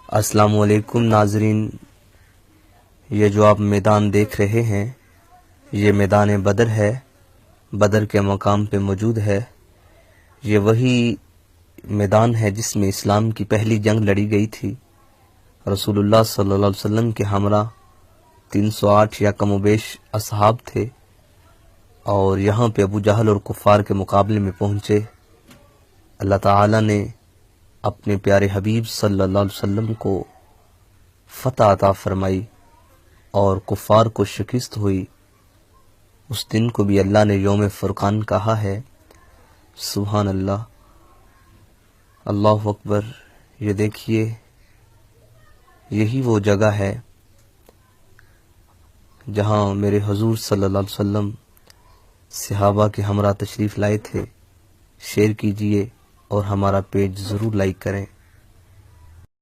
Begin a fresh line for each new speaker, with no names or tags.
السلام علیکم ناظرین، یہ جو آپ میدان دیکھ رہے ہیں یہ میدان بدر ہے، بدر کے مقام پہ موجود ہے۔ یہ وہی میدان ہے جس میں اسلام کی پہلی جنگ لڑی گئی تھی۔ رسول اللہ صلی اللہ علیہ وسلم کے ہمراہ 308 یا کم و بیش اصحاب تھے، اور یہاں پہ ابو جہل اور کفار کے مقابلے میں پہنچے۔ اللہ تعالی نے اپنے پیارے حبیب صلی اللہ علیہ وسلم کو فتح عطا فرمائی اور کفار کو شکست ہوئی۔ اس دن کو بھی اللہ نے یوم فرقان کہا ہے۔ سبحان اللہ، اللہ اکبر۔ یہ دیکھیے، یہی وہ جگہ ہے جہاں میرے حضور صلی اللہ علیہ وسلم صحابہ کے ہمراہ تشریف لائے تھے۔ شیئر کیجئے اور ہمارا پیج ضرور لائک کریں۔